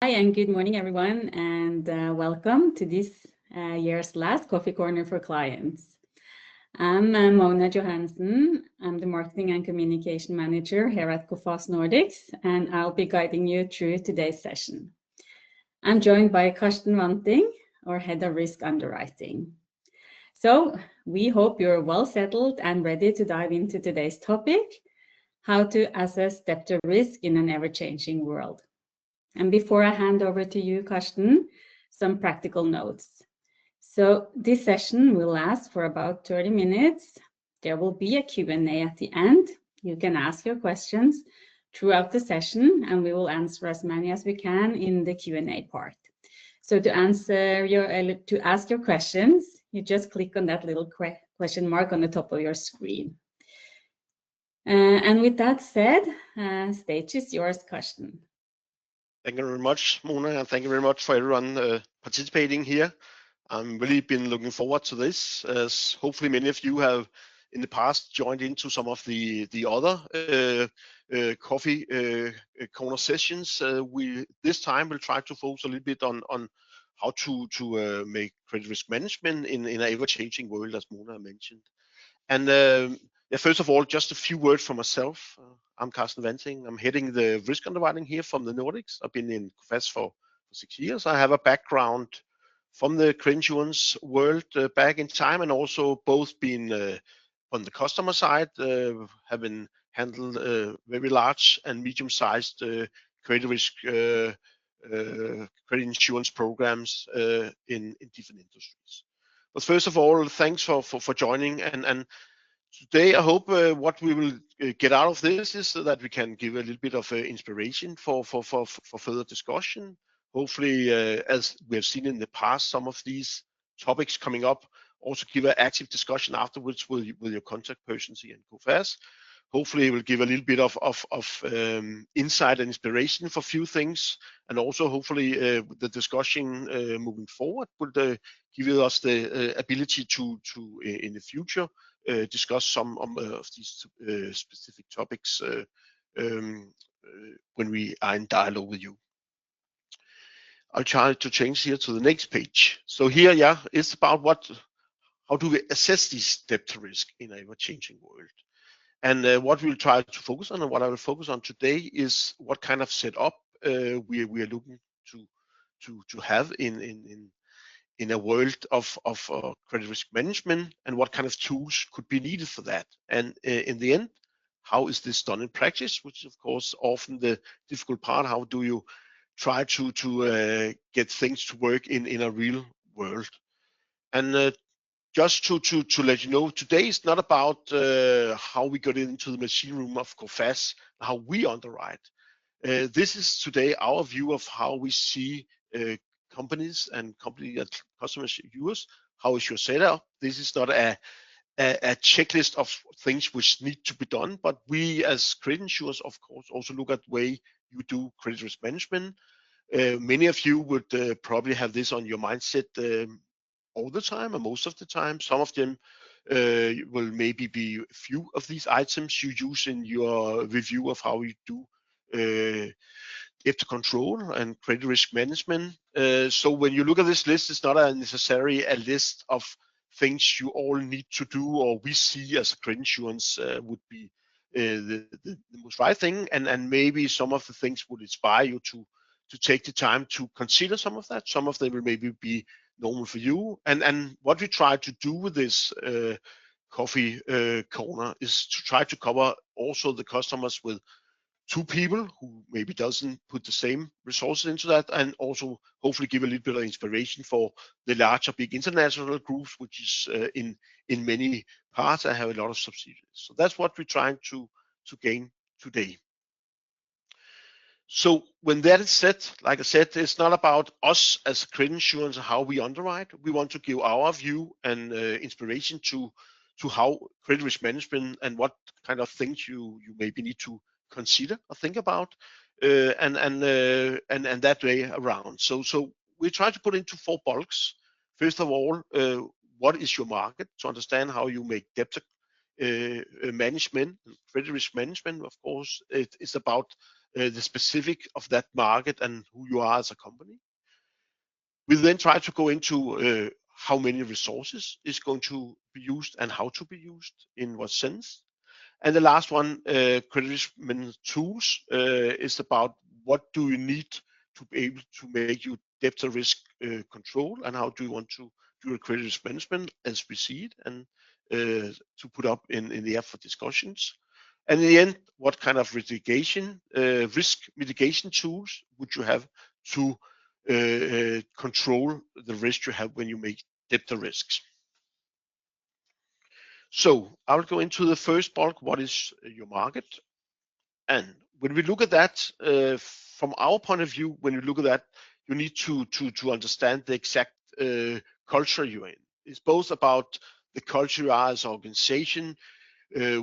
Hi and good morning, everyone, and welcome to this year's last Coffee Corner for Clients. I'm Mona Johansen. I'm the Marketing and Communication Manager here at Coface Nordics, and I'll be guiding you through today's session. I'm joined by Karsten Wanting, our Head of Risk Underwriting. So we hope you're well settled and ready to dive into today's topic, how to assess debtor risk in an ever-changing world. And before I hand over to you, Karsten, some practical notes. So this session will last for about 30 minutes. There will be a Q&A at the end. You can ask your questions throughout the session, and we will answer as many as we can in the Q&A part. So to ask your questions, you just click on that little question mark on the top of your screen. And with that said, stage is yours, Karsten. Thank you very much, Mona, and thank you very much for everyone participating here. I'm really been looking forward to this, as hopefully many of you have in the past joined into some of the other coffee corner sessions. We this time will try to focus a little bit on how to make credit risk management in an ever-changing world, as Mona mentioned. And yeah, first of all, just a few words for myself. I'm Karsten Wanting. I'm heading the risk underwriting here from the Nordics. I've been in Coface for 6 years. I have a background from the credit insurance world back in time, and also both been on the customer side, having handled very large and medium-sized credit risk credit insurance programs in different industries. But first of all, thanks for joining. And today, I hope what we will get out of this is that we can give a little bit of inspiration for further discussion. Hopefully, as we have seen in the past, some of these topics coming up, also give an active discussion afterwards with your contact persons here in Coface. Hopefully, it will give a little bit of insight and inspiration for a few things, and also hopefully the discussion moving forward will give us the ability to in the future discuss some of these specific topics when we are in dialogue with you. I'll try to change here to the next page. So here, yeah, it's about how do we assess this debtor risk in a ever-changing world. And what we'll try to focus on, and what I will focus on today, is what kind of setup we are looking to have in a world of credit risk management, and what kind of tools could be needed for that. And in the end, how is this done in practice, which is of course often the difficult part. How do you try to get things to work in a real world? And just to let you know, today is not about how we got into the machine room of Coface, how we underwrite. This is today our view of how we see companies and customers use. How is your setup? This is not a checklist of things which need to be done, but we as credit insurers, of course, also look at the way you do credit risk management. Many of you would probably have this on your mindset all the time, or most of the time. Some of them will maybe be a few of these items you use in your review of how you do debtor control and credit risk management. So when you look at this list, it's not necessarily a list of things you all need to do, or we see as a credit insurance would be the most right thing. And maybe some of the things would inspire you to take the time to consider some of that. Some of them will maybe be normal for you. And what we try to do with this coffee corner is to try to cover also the customers with two people who maybe doesn't put the same resources into that, and also hopefully give a little bit of inspiration for the larger big international groups, which is in many parts I have a lot of subsidiaries. So that's what we're trying to gain today. So when that is said, like I said, it's not about us as credit insurance and how we underwrite. We want to give our view and inspiration to how credit risk management and what kind of things you maybe need to consider or think about, and that way around. So we try to put into 4 bulks. First of all, what is your market, to understand how you make debtor management, credit risk management. Of course, it is about the specific of that market and who you are as a company. We then try to go into how many resources is going to be used and how to be used, in what sense. And the last one, credit risk management tools, is about what do you need to be able to make your debtor risk control, and how do you want to do your credit risk management as we see it, and to put up in the air for discussions. And in the end, what kind of risk mitigation tools would you have to control the risk you have when you make debtor risks? So I'll go into the first bulk. What is your market? And when we look at that, from our point of view, when you look at that, you need to understand the exact culture you're in. It's both about the culture you are as an organization,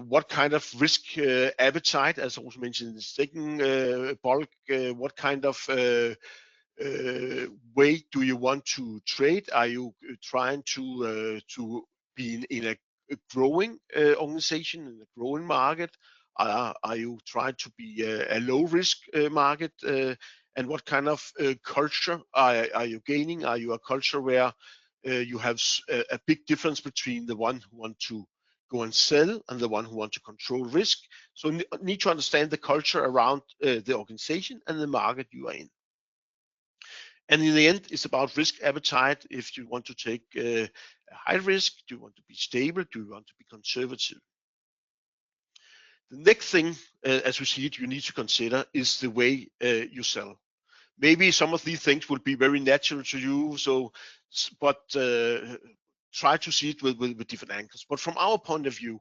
what kind of risk appetite, as also mentioned in the second bulk, what kind of way do you want to trade? Are you trying to be in a growing organization, in a growing market? Are you trying to be a low risk market? And what kind of culture are you gaining? Are you a culture where you have a big difference between the one who want to go and sell and the one who want to control risk? So need to understand the culture around the organization and the market you are in. And in the end, it's about risk appetite. If you want to take a high risk, do you want to be stable? Do you want to be conservative? The next thing, as we see it, you need to consider is the way you sell. Maybe some of these things will be very natural to you, but try to see it with different angles. But from our point of view,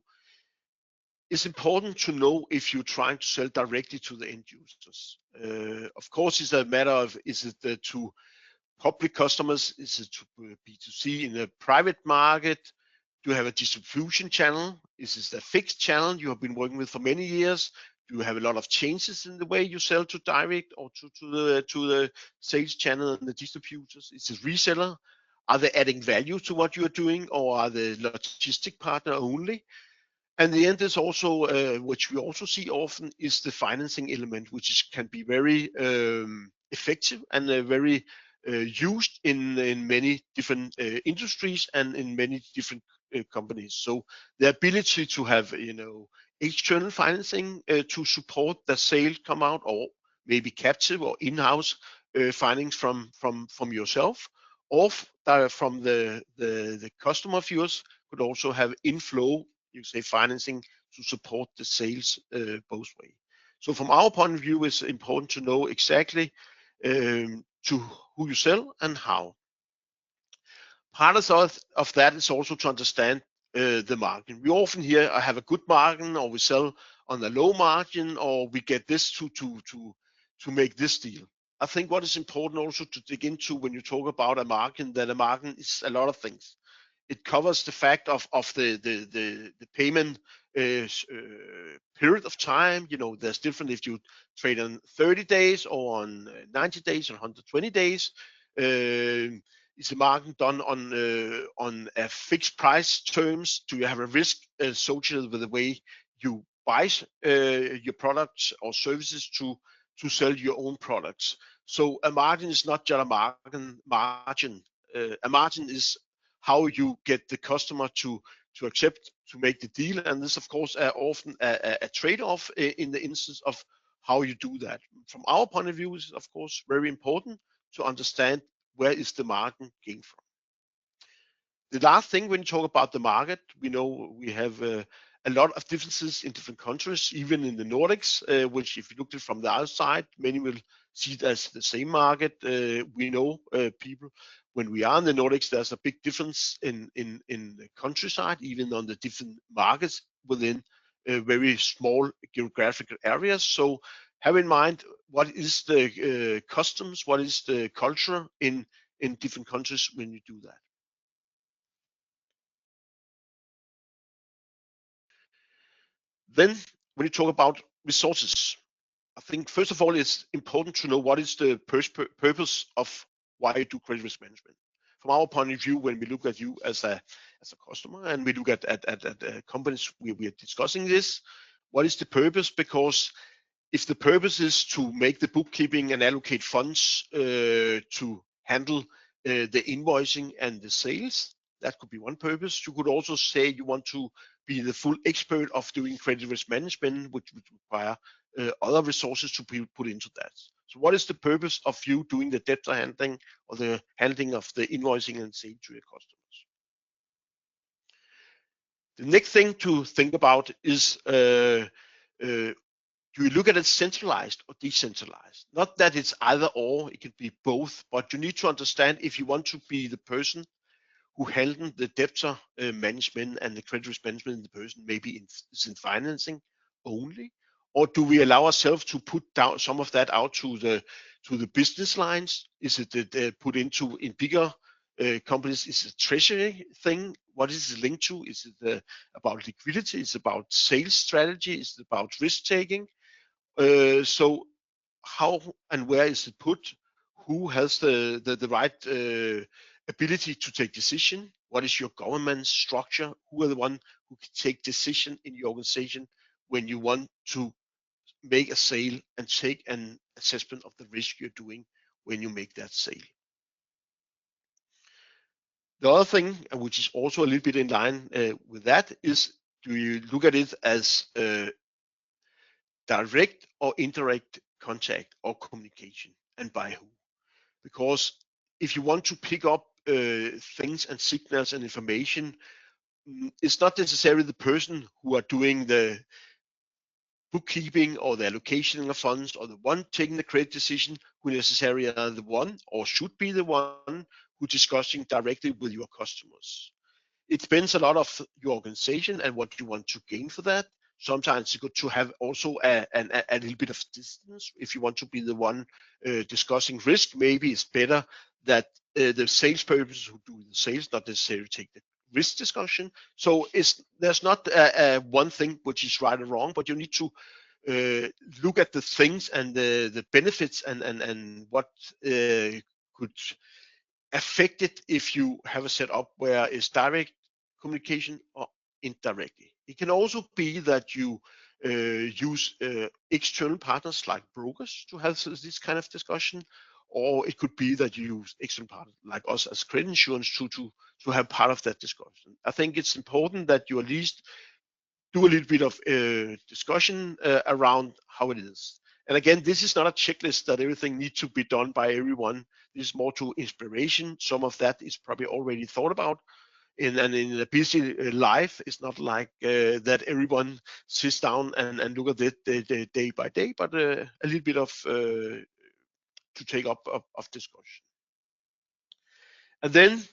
it's important to know if you're trying to sell directly to the end users. Of course, it's a matter of, is it to public customers? Is it to B2C in a private market? Do you have a distribution channel? Is this a fixed channel you have been working with for many years? Do you have a lot of changes in the way you sell to direct or to the sales channel and the distributors? Is it reseller? Are they adding value to what you are doing, or are they logistic partner only? And the end is also, which we also see often, is the financing element, which can be very effective and very used in many different industries and in many different companies. So the ability to have, external financing to support the sale come out, or maybe captive or in-house finance from yourself, or from the customer of yours, could also have inflow, you say, financing to support the sales both ways. So from our point of view, it's important to know exactly to who you sell and how. Part of that is also to understand the margin. We often hear, I have a good margin, or we sell on a low margin, or we get this to make this deal. I think what is important also to dig into when you talk about a margin, that a margin is a lot of things. It covers the fact of the payment period of time. There's different if you trade on 30 days or on 90 days or 120 days. Is the margin done on a fixed price terms? Do you have a risk associated with the way you buy your products or services to sell your own products? So a margin is not just a margin. A margin is how you get the customer to accept to make the deal, and this, of course, often a trade-off in the instance of how you do that. From our point of view, it's of course very important to understand where is the margin came from. The last thing, when you talk about the market, we know we have a lot of differences in different countries, even in the Nordics, which if you looked at it from the outside, many will see it as the same market. We know people, when we are in the Nordics, there's a big difference in the countryside, even on the different markets within very small geographical areas. So have in mind, what is the customs, what is the culture in different countries when you do that. Then when you talk about resources, I think first of all, it's important to know what is the purpose of why you do credit risk management. From our point of view, when we look at you as a customer, and we look at companies, we are discussing this, what is the purpose? Because if the purpose is to make the bookkeeping and allocate funds to handle the invoicing and the sales, that could be one purpose. You could also say you want to be the full expert of doing credit risk management, which would require other resources to be put into that. So what is the purpose of you doing the debtor handling or the handling of the invoicing and sale to your customers? The next thing to think about is do you look at it centralized or decentralized? Not that it's either or, it could be both, but you need to understand if you want to be the person who handle the debtor management and the credit risk management in the person, maybe is in financing only, or do we allow ourselves to put down some of that out to the business lines? Is it put into in bigger companies? Is it a treasury thing? What is it linked to? Is it about liquidity? Is it about sales strategy? Is it about risk taking? So how and where is it put? Who has the right ability to take decision? What is your governance structure? Who are the one who can take decision in your organization when you want to make a sale and take an assessment of the risk you're doing when you make that sale? The other thing, which is also a little bit in line with that, is do you look at it as direct or indirect contact or communication, and by who? Because if you want to pick up things and signals and information, it's not necessarily the person who are doing the bookkeeping or the allocation of funds or the one taking the credit decision who necessarily are the one or should be the one who discussing directly with your customers. It depends a lot of your organization and what you want to gain for that. Sometimes it's good to have also a little bit of distance. If you want to be the one discussing risk, maybe it's better that the salesperson who do the sales not necessarily take the risk discussion. So there's not one thing which is right or wrong, but you need to look at the things and the benefits and what could affect it if you have a setup where it's direct communication or indirectly. It can also be that you use external partners like brokers to have this kind of discussion, or it could be that you use external partners like us as credit insurance to have part of that discussion. I think it's important that you at least do a little bit of discussion around how it is. And again, this is not a checklist that everything needs to be done by everyone. This is more to inspiration. Some of that is probably already thought about. In a busy life, it's not like that everyone sits down and look at it day by day, but a little bit of to take up of discussion. And then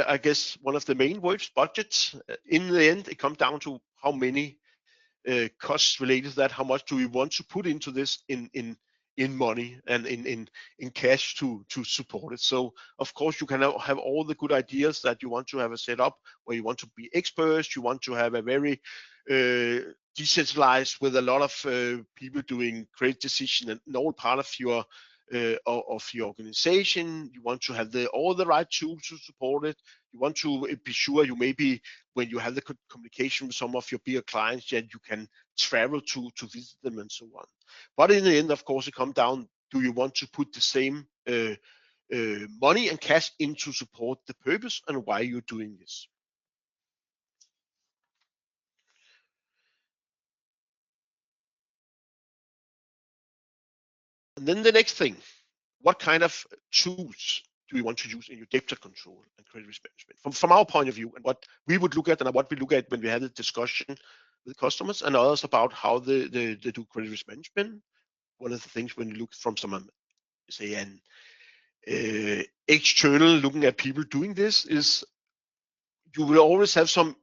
I guess one of the main words, budgets. In the end, it comes down to how many costs related to that. How much do we want to put into this in money and in cash to support it? So of course you can have all the good ideas that you want to have a setup where you want to be experts. You want to have a very decentralized with a lot of people doing credit decision and all part of your organization. You want to have all the right tools to support it. You want to be sure you maybe when you have the communication with some of your bigger clients, that you can travel to visit them and so on. But in the end, of course, it comes down, do you want to put the same money and cash in to support the purpose and why you're doing this? And then the next thing, what kind of tools do we want to use in your debtor control and credit risk management? From our point of view, and what we would look at and what we look at when we have the discussion with customers and others about how they do credit risk management. One of the things when you look from someone, say an external looking at people doing this, is you will always have some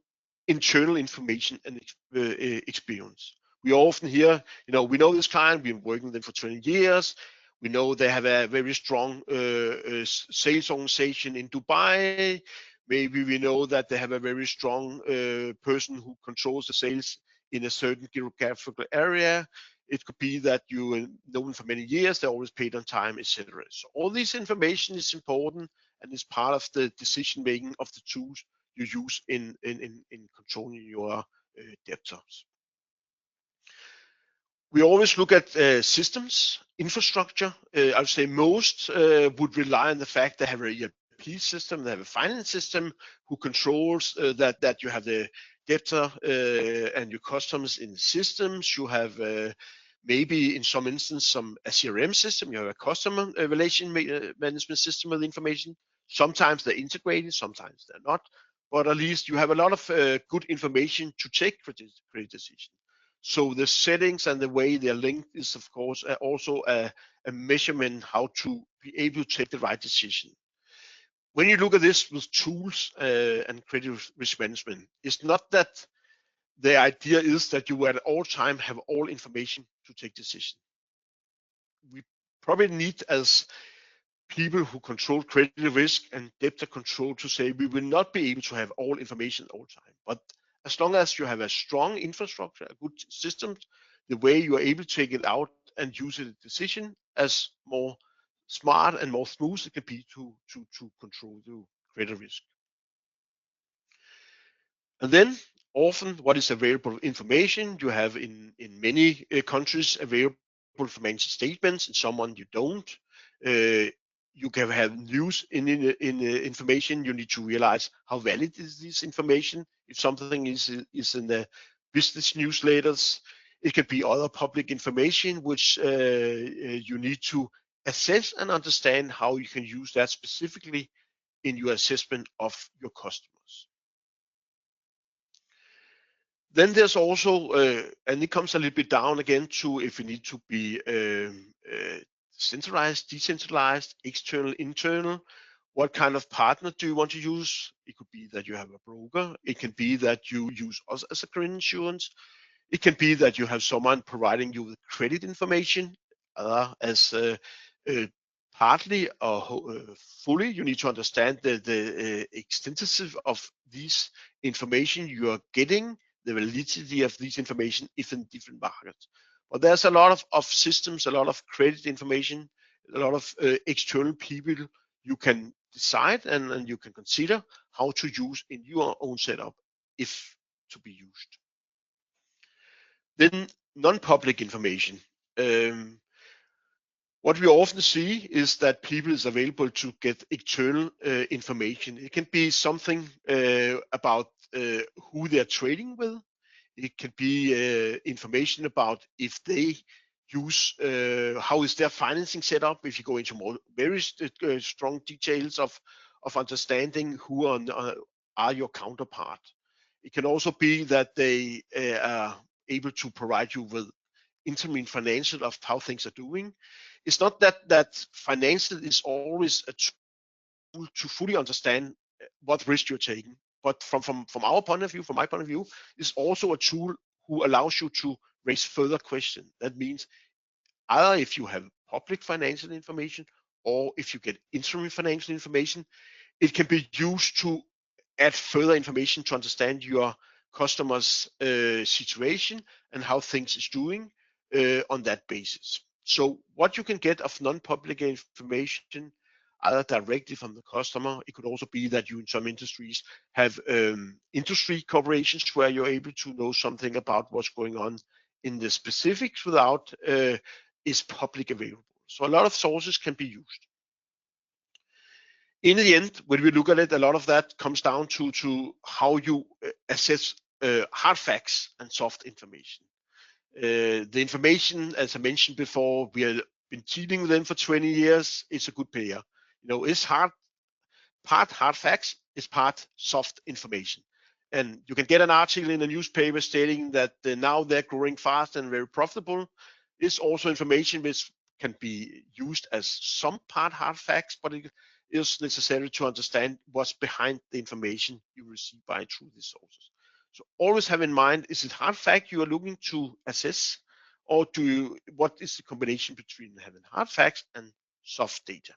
internal information and experience. We often hear, we know this client, we've been working with them for 20 years. We know they have a very strong sales organization in Dubai. Maybe we know that they have a very strong person who controls the sales in a certain geographical area. It could be that you know them for many years, they're always paid on time, etc. So all this information is important and is part of the decision making of the tools you use in controlling your debtors. We always look at systems, infrastructure. I would say most would rely on the fact they have a ERP system, they have a finance system who controls that you have the debtor and your customers in the systems. You have maybe in some instance a CRM system. You have a customer relation management system with information. Sometimes they're integrated, sometimes they're not. But at least you have a lot of good information to take credit decisions. So the settings and the way they're linked is, of course, also a measurement how to be able to take the right decision. When you look at this with tools and credit risk management, it's not that the idea is that you at all time have all information to take decision. We probably need, as people who control credit risk and debtor control, to say we will not be able to have all information all time. But as long as you have a strong infrastructure, a good system, the way you are able to take it out and use it in decision as more smart and more smooth it can be to control the credit risk. And then often what is available information you have in many countries available financial statements, and someone you don't. You can have news in information. You need to realize how valid is this information. If something is in the business newsletters, it can be other public information which you need to assess and understand how you can use that specifically in your assessment of your customers. Then there's also, and it comes a little bit down again to if you need to be centralized, decentralized, external, internal. What kind of partner do you want to use? It could be that you have a broker. It can be that you use us as a credit insurance. It can be that you have someone providing you with credit information as partly or fully. You need to understand the extensive of these information you are getting, the validity of these information if in different markets. But there's a lot of systems, a lot of credit information, a lot of external people you can decide and you can consider how to use in your own setup if to be used. Then non-public information. What we often see is that people is available to get external information. It can be something about who they're trading with. It can be information about if they use how is their financing set up. If you go into more very strong details of understanding who are your counterpart. It can also be that they are able to provide you with interim financial of how things are doing. It's not that financial is always a tool to fully understand what risk you're taking, but from our point of view, from my point of view, it's also a tool who allows you to raise further questions. That means either if you have public financial information or if you get interim financial information, it can be used to add further information to understand your customer's situation and how things is doing on that basis. So what you can get of non-public information, either directly from the customer, it could also be that you in some industries have industry corporations where you're able to know something about what's going on in the specifics without is public available. So a lot of sources can be used. In the end, when we look at it, a lot of that comes down to how you assess hard facts and soft information. The information, as I mentioned before, we have been dealing with them for 20 years. It's a good payer. You know, it's part hard facts, it's part soft information. And you can get an article in a newspaper stating that now they're growing fast and very profitable. It's also information which can be used as some part hard facts, but it is necessary to understand what's behind the information you receive by through these sources. So always have in mind, is it hard fact you are looking to assess, or what is the combination between having hard facts and soft data?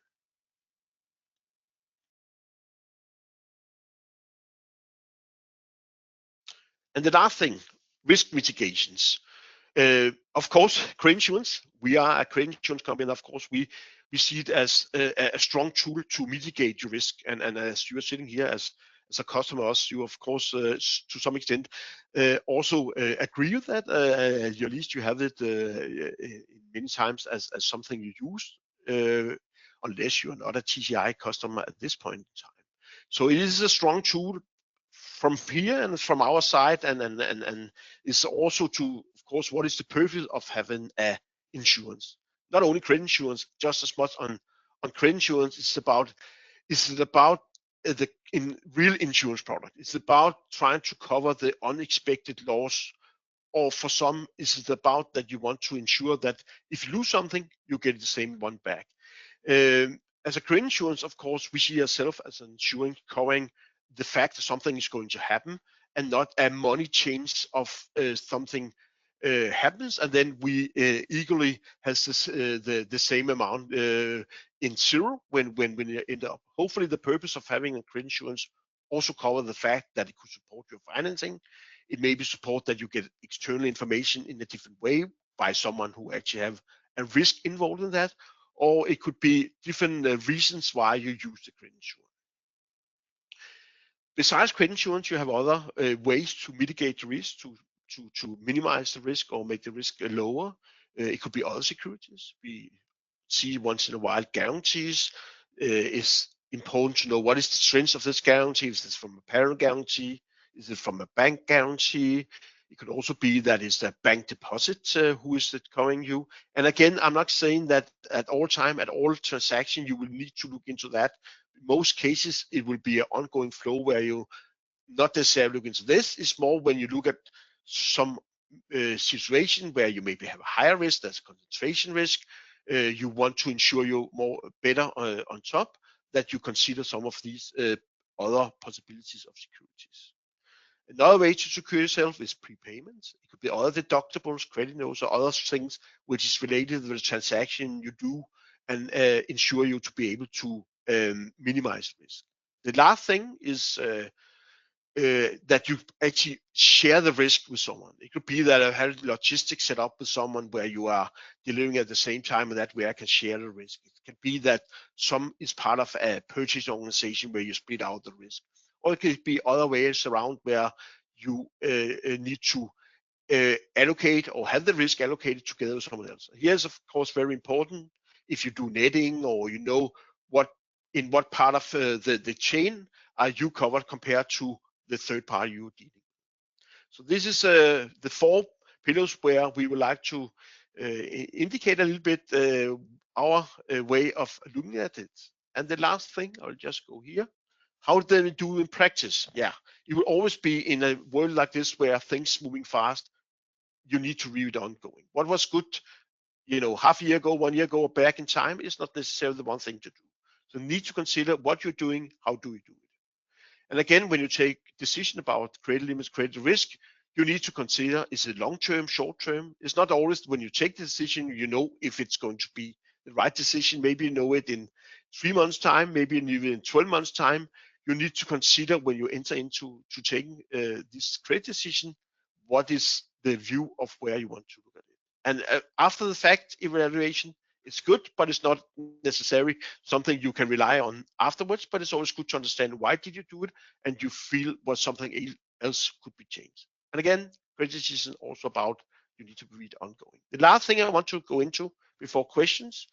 And the last thing, risk mitigations. Of course, credit insurance, we are a credit insurance company, and of course we see it as a strong tool to mitigate your risk. And as you are sitting here as as a customer, you of course to some extent also agree with that. At least you have it many times as something you use, unless you're not a TCI customer at this point in time. So it is a strong tool from here and from our side, and it's also to, of course, what is the purpose of having a insurance? Not only credit insurance, just as much on credit insurance. It's about the real insurance product. It's about trying to cover the unexpected loss, or for some, it's about that you want to ensure that if you lose something, you get the same one back. As a credit insurance, of course, we see ourselves as an insurance covering the fact that something is going to happen, and not a money change of something happens, and then we equally has this, the same amount in zero when you end up. Hopefully, the purpose of having a credit insurance also cover the fact that it could support your financing. It may be support that you get external information in a different way by someone who actually have a risk involved in that, or it could be different reasons why you use the credit insurance. Besides credit insurance, you have other ways to mitigate the risk, to minimize the risk or make the risk lower. It could be other securities. We see once in a while guarantees. It's important to know what is the strength of this guarantee. Is this from a parent guarantee? Is it from a bank guarantee? It could also be that it's a bank deposit who is it covering you. And again, I'm not saying that at all time, at all transaction, you will need to look into that. In most cases, it will be an ongoing flow where you not necessarily look into this. It's more when you look at some situation where you maybe have a higher risk, that's concentration risk. You want to ensure you better on top, that you consider some of these other possibilities of securities. Another way to secure yourself is prepayments. It could be other deductibles, credit notes, or other things which is related to the transaction you do, and ensure you to be able to minimize risk. The last thing is that you actually share the risk with someone. It could be that I have logistics set up with someone where you are delivering at the same time, and that way I can share the risk. It can be that some is part of a purchase organization where you split out the risk, or it could be other ways around where you need to allocate or have the risk allocated together with someone else. Here's of course very important if you do netting, or you know in what part of the chain are you covered compared to the third party you're dealing with. So this is the 4 pillars where we would like to indicate a little bit our way of looking at it. And the last thing, I'll just go here. How do we do in practice? Yeah, it will always be in a world like this where things moving fast. You need to read ongoing. What was good, half a year ago, 1 year ago, or back in time is not necessarily the one thing to do. So you need to consider what you're doing, how do you do it? And again, when you take decision about credit limits, credit risk, you need to consider, is it long-term, short-term? It's not always when you take the decision, you know if it's going to be the right decision. Maybe you know it in 3 months' time, maybe even in 12 months' time. You need to consider when you enter into taking this credit decision, what is the view of where you want to look at it. And after the fact evaluation, it's good, but it's not necessarily something you can rely on afterwards. But it's always good to understand why did you do it, and you feel what something else could be changed. And again, credit decision also about you need to read ongoing. The last thing I want to go into before questions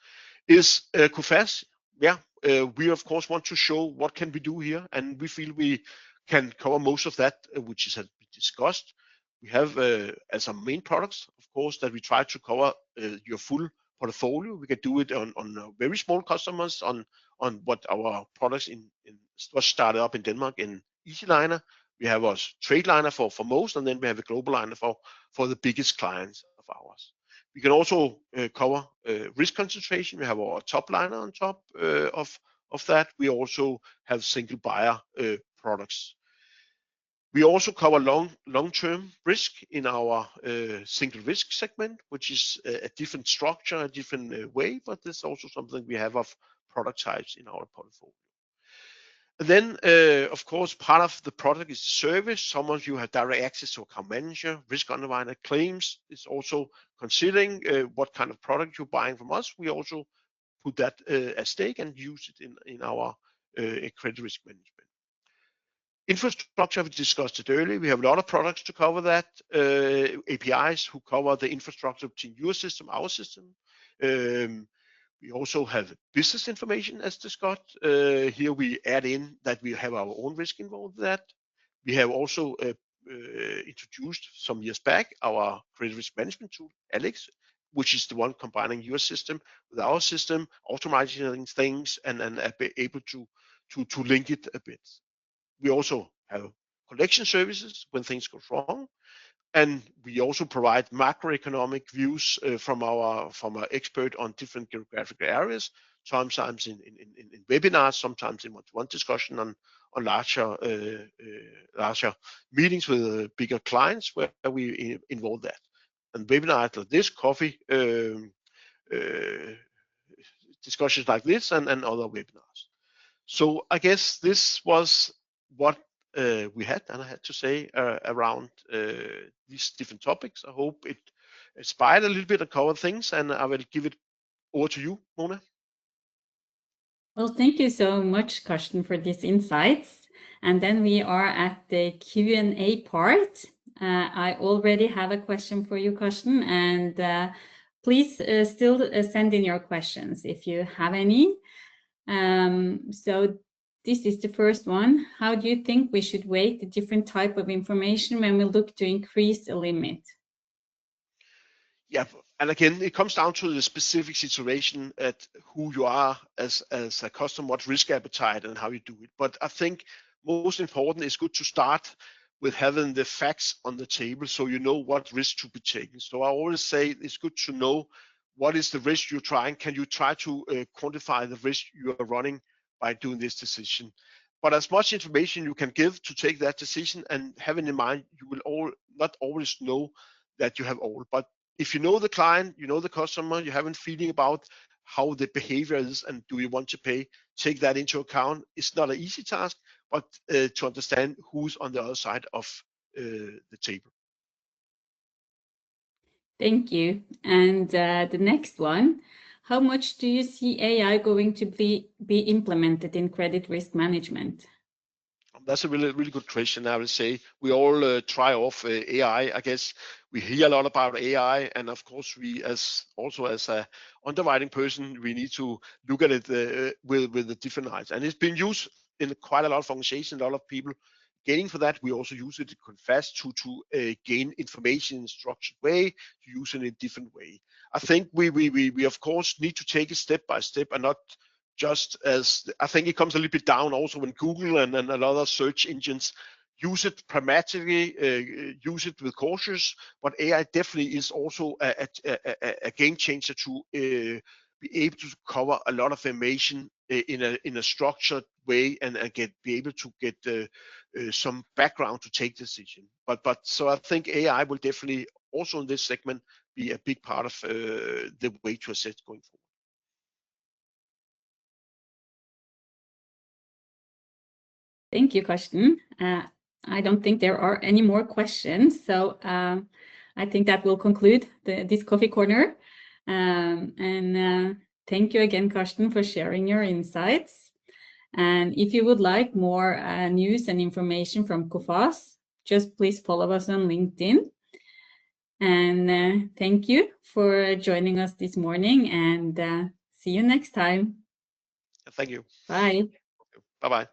is COFAS. Yeah, we of course want to show what can we do here, and we feel we can cover most of that, which has been discussed. We have as our main products, of course, that we try to cover your full portfolio. We can do it on very small customers, on what our products was started up in Denmark in EasyLiner. We have our trade liner for most, and then we have a global liner for the biggest clients of ours. We can also cover risk concentration. We have our top liner on top of that. We also have single buyer products. We also cover long-term risk in our single risk segment, which is a different structure, a different way, but there's also something we have of product types in our portfolio. And then, of course, part of the product is the service. Some of you have direct access to account manager, risk underwriter, claims. It's also considering what kind of product you're buying from us. We also put that at stake and use it in our credit risk management. Infrastructure, we discussed it earlier. We have a lot of products to cover that. APIs who cover the infrastructure between your system, our system. We also have business information as discussed. Here we add in that we have our own risk involved with that. We have also introduced some years back our credit risk management tool, Alex, which is the one combining your system with our system, automating things and be able to link it a bit. We also have collection services when things go wrong, and we also provide macroeconomic views from our expert on different geographic areas. Sometimes in webinars, sometimes in one-to-one discussion on larger meetings with bigger clients where we involve that. And webinars like this, coffee discussions like this, and other webinars. So I guess this was what we had, and I had to say around these different topics. I hope it inspired a little bit and covered things, and I will give it over to you, Mona. Well, thank you so much, Karsten, for these insights. And then we are at the Q&A part. I already have a question for you, Karsten, and please still send in your questions if you have any. So this is the first one. How do you think we should weight the different type of information when we look to increase a limit? Yeah, and again, it comes down to the specific situation at who you are as a customer, what risk appetite and how you do it. But I think most important is good to start with having the facts on the table so you know what risk to be taken. So I always say it's good to know what is the risk you're trying. Can you try to quantify the risk you are running by doing this decision? But as much information you can give to take that decision, and having in mind, you will not always know that you have all. But if you know the client, you know the customer, you have a feeling about how the behavior is and do you want to pay, take that into account. It's not an easy task, but to understand who's on the other side of the table. Thank you. And the next one, how much do you see AI going to be implemented in credit risk management? That's a really good question. I would say we all try off AI. I guess we hear a lot about AI, and of course we as a underwriting person, we need to look at it with the different eyes. And it's been used in quite a lot of organizations, a lot of people gaining for that. We also use it to confess to gain information in a structured way, to use it in a different way. I think we of course need to take it step by step and not just as, I think it comes a little bit down also when Google and other search engines use it pragmatically, use it with cautious, but AI definitely is also a game changer to be able to cover a lot of information in a structured way and be able to get some background to take decision. But so I think AI will definitely also in this segment be a big part of the way to assess going forward. Thank you, Karsten. I don't think there are any more questions, so I think that will conclude this coffee corner. Thank you again, Karsten, for sharing your insights. And if you would like more news and information from Coface, just please follow us on LinkedIn. And thank you for joining us this morning, and see you next time. Thank you. Bye. Bye-bye.